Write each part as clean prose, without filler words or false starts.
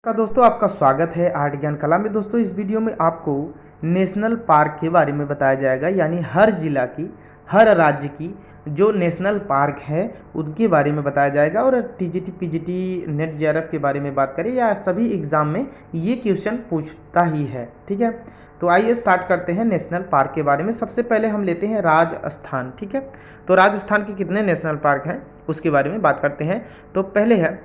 का दोस्तों आपका स्वागत है आर्ट ज्ञान कला में। दोस्तों इस वीडियो में आपको नेशनल पार्क के बारे में बताया जाएगा, यानी हर जिला की, हर राज्य की जो नेशनल पार्क है उनके बारे में बताया जाएगा। और टीजीटी पीजीटी नेट जेआरएफ के बारे में बात करें या सभी एग्ज़ाम में ये क्वेश्चन पूछता ही है। ठीक है, तो आइए स्टार्ट करते हैं नेशनल पार्क के बारे में। सबसे पहले हम लेते हैं राजस्थान। ठीक है, तो राजस्थान के कितने नेशनल पार्क हैं उसके बारे में बात करते हैं। तो पहले है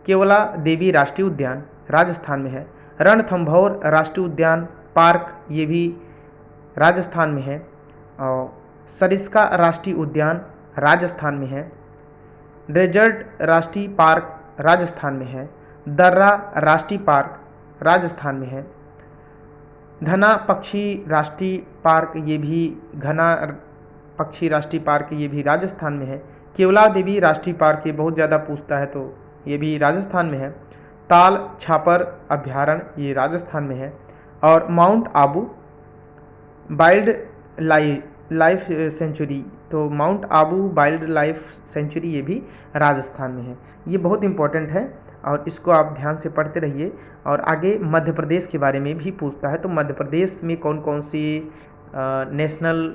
केवला देवी राष्ट्रीय उद्यान, राजस्थान में है। रणथंभौर राष्ट्रीय उद्यान पार्क, ये भी राजस्थान में है। और सरिस्का राष्ट्रीय उद्यान राजस्थान में है। डेजर्ट राष्ट्रीय पार्क राजस्थान में है। दर्रा राष्ट्रीय पार्क राजस्थान में है। घना पक्षी राष्ट्रीय पार्क, ये भी घना पक्षी राष्ट्रीय पार्क, ये भी राजस्थान में है। केवला देवी राष्ट्रीय पार्क, ये बहुत ज़्यादा पूछता है तो ये भी राजस्थान में है। ताल छापर अभ्यारण्य, ये राजस्थान में है। और Mount Abu wildlife sanctuary, तो Mount Abu wildlife sanctuary ये भी राजस्थान में है। ये बहुत इंपॉर्टेंट है और इसको आप ध्यान से पढ़ते रहिए। और आगे मध्य प्रदेश के बारे में भी पूछता है, तो मध्य प्रदेश में कौन कौन सी नेशनल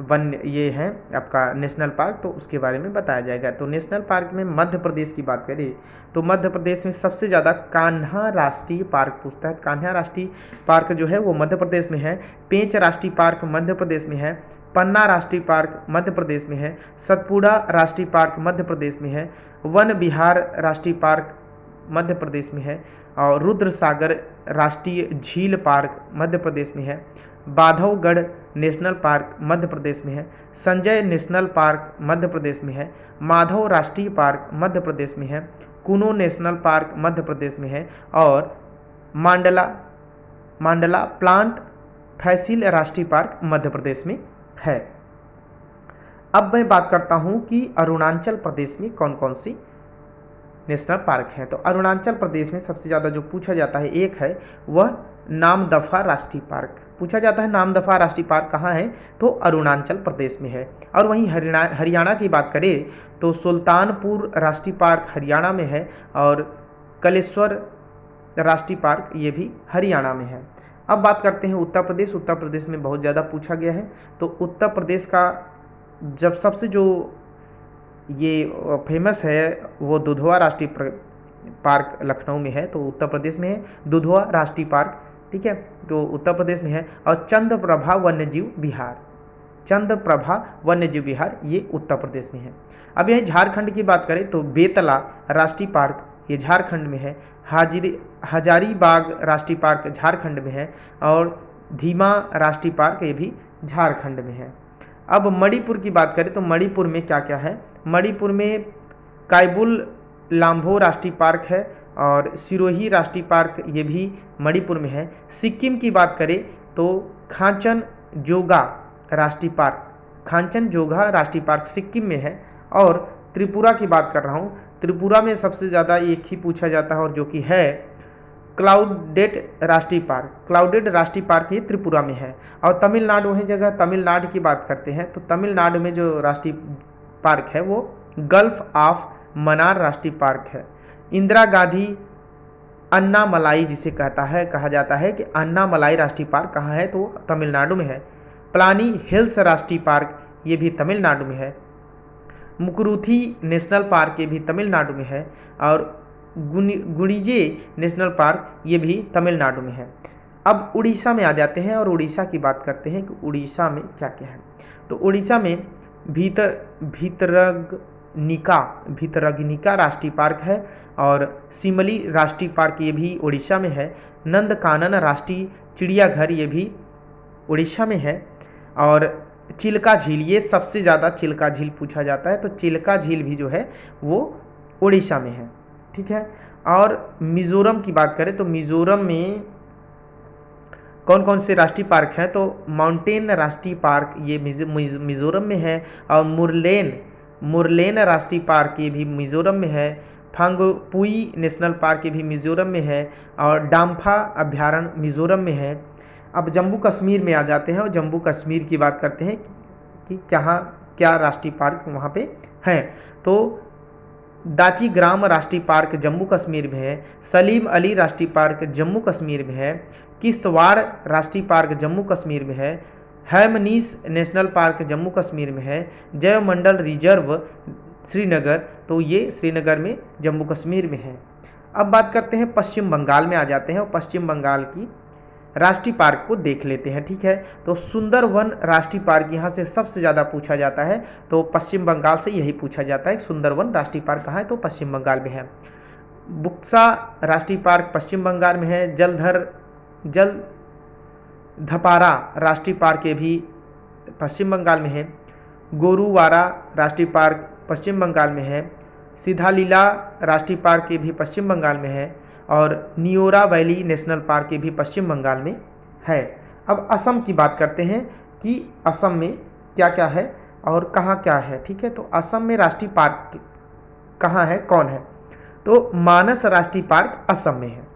वन ये हैं आपका नेशनल पार्क, तो उसके बारे में बताया जाएगा। तो नेशनल पार्क में मध्य प्रदेश की बात करें तो मध्य प्रदेश में सबसे ज़्यादा कान्हा राष्ट्रीय पार्क पूछता है। कान्हा राष्ट्रीय पार्क जो है वो मध्य प्रदेश में है। पेंच राष्ट्रीय पार्क मध्य प्रदेश में है। पन्ना राष्ट्रीय पार्क मध्य प्रदेश में है। सतपुड़ा राष्ट्रीय पार्क मध्य प्रदेश में है। वन विहार राष्ट्रीय पार्क मध्य प्रदेश में है। और रुद्र सागर राष्ट्रीय झील पार्क मध्य प्रदेश में है। बांधवगढ़ नेशनल पार्क मध्य प्रदेश में है। संजय नेशनल पार्क मध्य प्रदेश में है। माधव राष्ट्रीय पार्क मध्य प्रदेश में है। कुनो नेशनल पार्क मध्य प्रदेश में है। और मांडला प्लांट फैसिल राष्ट्रीय पार्क मध्य प्रदेश में है। अब मैं बात करता हूं कि अरुणाचल प्रदेश में कौन कौन सी नेशनल पार्क है। तो अरुणाचल प्रदेश में सबसे ज़्यादा जो पूछा जाता है एक है वह नामदफा राष्ट्रीय पार्क पूछा जाता है। नामदफा राष्ट्रीय पार्क कहाँ है, तो अरुणाचल प्रदेश में है। और वहीं हरियाणा की बात करें तो सुल्तानपुर राष्ट्रीय पार्क हरियाणा में है। और कलेश्वर राष्ट्रीय पार्क ये भी हरियाणा में है। अब बात करते हैं उत्तर प्रदेश। उत्तर प्रदेश में बहुत ज़्यादा पूछा गया है, तो उत्तर प्रदेश का जब सबसे जो ये फेमस है वो दुधवा राष्ट्रीय पार्क लखनऊ में है, तो उत्तर प्रदेश में है दुधवा राष्ट्रीय पार्क। ठीक है, तो उत्तर प्रदेश में है। और चंद्रप्रभा वन्यजीव विहार, चंद्रप्रभा वन्यजीव विहार ये उत्तर प्रदेश में है। अब यही झारखंड की बात करें तो बेतला राष्ट्रीय पार्क ये झारखंड में है। हजारीबाग राष्ट्रीय पार्क झारखंड में है। और धीमा राष्ट्रीय पार्क ये भी झारखंड में है। अब मणिपुर की बात करें तो मणिपुर में क्या क्या है। मणिपुर में काइबुल लाम्भो राष्ट्रीय पार्क है। और सिरोही राष्ट्रीय पार्क ये भी मणिपुर में है। सिक्किम की बात करें तो खांचनजोंगा राष्ट्रीय पार्क, खांचनजोंगा राष्ट्रीय पार्क सिक्किम में है। और त्रिपुरा की बात कर रहा हूँ, त्रिपुरा में सबसे ज़्यादा एक ही पूछा जाता है और जो कि है क्लाउडेड राष्ट्रीय पार्क, क्लाउडेड राष्ट्रीय पार्क ये त्रिपुरा में है। और तमिलनाडु है जगह, तमिलनाडु की बात करते हैं तो तमिलनाडु में जो राष्ट्रीय पार्क है वो गल्फ ऑफ मन्नार राष्ट्रीय पार्क है। इंदिरा गांधी अन्नामलाई जिसे कहा जाता है कि अन्नामलाई राष्ट्रीय पार्क कहाँ है, तो तमिलनाडु में है। प्लानी हिल्स राष्ट्रीय पार्क ये भी तमिलनाडु में है। मुकुरुथी नेशनल पार्क ये भी तमिलनाडु में है। और गुणिजे नेशनल पार्क ये भी तमिलनाडु में है। अब उड़ीसा में आ जाते हैं और उड़ीसा की बात करते हैं कि उड़ीसा में क्या क्या है। तो उड़ीसा में भितरकनिका राष्ट्रीय पार्क है। और सिमली राष्ट्रीय पार्क ये भी उड़ीसा में है। नंदकानन राष्ट्रीय चिड़ियाघर ये भी उड़ीसा में है। और चिल्का झील, ये सबसे ज़्यादा चिल्का झील पूछा जाता है, तो चिल्का झील भी जो है वो उड़ीसा में है। ठीक है, और मिज़ोरम की बात करें तो मिज़ोरम में कौन कौन से राष्ट्रीय पार्क हैं, तो माउंटेन राष्ट्रीय पार्क ये मिज़ोरम में है। और मुरलेन राष्ट्रीय पार्क ये भी मिज़ोरम में है। फांगपुई नेशनल पार्क ये भी मिज़ोरम में है। और डाम्फा अभ्यारण्य मिज़ोरम में है। अब जम्मू कश्मीर में आ जाते हैं और जम्मू कश्मीर की बात करते हैं कि क्या राष्ट्रीय पार्क वहाँ पे हैं। तो दाची ग्राम राष्ट्रीय पार्क जम्मू कश्मीर में है, सलीम अली राष्ट्रीय पार्क जम्मू कश्मीर में है, किश्तवाड़ राष्ट्रीय पार्क जम्मू कश्मीर में है, हैमनीस नेशनल पार्क जम्मू कश्मीर में है, जयमंडल रिजर्व श्रीनगर, तो ये श्रीनगर में जम्मू कश्मीर में है। अब बात करते हैं पश्चिम बंगाल में आ जाते हैं और पश्चिम बंगाल की राष्ट्रीय पार्क को देख लेते हैं, ठीक है। तो सुंदरवन राष्ट्रीय पार्क यहाँ से सबसे ज़्यादा पूछा जाता है, तो पश्चिम बंगाल से यही पूछा जाता है सुंदरवन राष्ट्रीय पार्क कहाँ है, तो पश्चिम बंगाल में है। बुक्सा राष्ट्रीय पार्क पश्चिम बंगाल में है, जलधपारा राष्ट्रीय पार्क ये भी पश्चिम बंगाल में है, गोरुवारा राष्ट्रीय पार्क पश्चिम बंगाल में है, सिधालीला राष्ट्रीय पार्क ये भी पश्चिम बंगाल में है, और नियोरा वैली नेशनल पार्क ये भी पश्चिम बंगाल में है। अब असम की बात करते हैं कि असम में क्या क्या है और कहाँ क्या है, ठीक है। तो असम में राष्ट्रीय पार्क कहाँ है, कौन है, तो मानस राष्ट्रीय पार्क असम में है।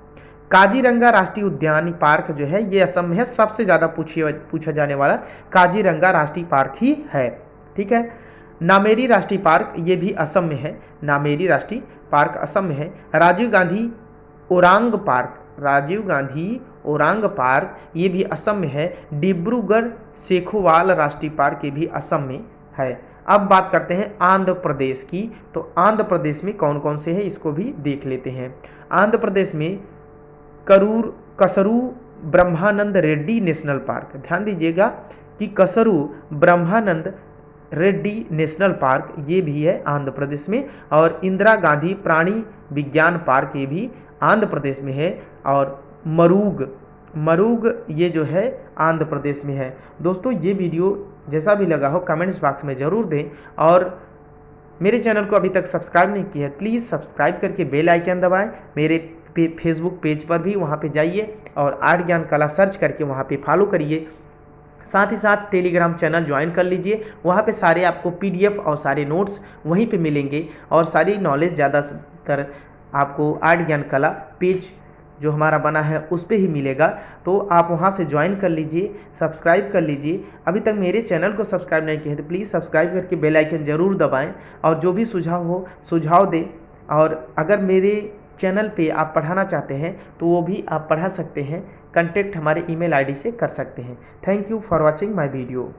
काजीरंगा राष्ट्रीय उद्यान पार्क जो है ये असम में है, सबसे ज़्यादा पूछा जाने वाला काजीरंगा राष्ट्रीय पार्क ही है, ठीक है। नामेरी राष्ट्रीय पार्क ये भी असम में है, नामेरी राष्ट्रीय पार्क असम में है। राजीव गांधी ओरांग पार्क ये भी असम में है। डिब्रूगढ़ सेखोवाल राष्ट्रीय पार्क ये भी असम में है। अब बात करते हैं आंध्र प्रदेश की, तो आंध्र प्रदेश में कौन कौन से हैं इसको भी देख लेते हैं। आंध्र प्रदेश में कसरू ब्रह्मानंद रेड्डी नेशनल पार्क, ध्यान दीजिएगा कि कसरू ब्रह्मानंद रेड्डी नेशनल पार्क ये भी है आंध्र प्रदेश में, और इंदिरा गांधी प्राणी विज्ञान पार्क ये भी आंध्र प्रदेश में है, और मरूग ये जो है आंध्र प्रदेश में है। दोस्तों ये वीडियो जैसा भी लगा हो कमेंट्स बॉक्स में ज़रूर दें, और मेरे चैनल को अभी तक सब्सक्राइब नहीं किया है प्लीज़ सब्सक्राइब करके बेल आइकन दबाएं। मेरे फेसबुक पेज पर भी वहाँ पे जाइए और आर्ट ज्ञान कला सर्च करके वहाँ पे फॉलो करिए। साथ ही साथ टेलीग्राम चैनल ज्वाइन कर लीजिए, वहाँ पे सारे आपको PDF और सारे नोट्स वहीं पे मिलेंगे, और सारी नॉलेज ज़्यादातर आपको आर्ट ज्ञान कला पेज जो हमारा बना है उस पे ही मिलेगा। तो आप वहाँ से ज्वाइन कर लीजिए, सब्सक्राइब कर लीजिए। अभी तक मेरे चैनल को सब्सक्राइब नहीं किया है तो प्लीज़ सब्सक्राइब करके बेल आइकन ज़रूर दबाएं, और जो भी सुझाव हो सुझाव दें। और अगर मेरे चैनल पे आप पढ़ाना चाहते हैं तो वो भी आप पढ़ा सकते हैं, कांटेक्ट हमारे email ID से कर सकते हैं। Thank you for watching my video.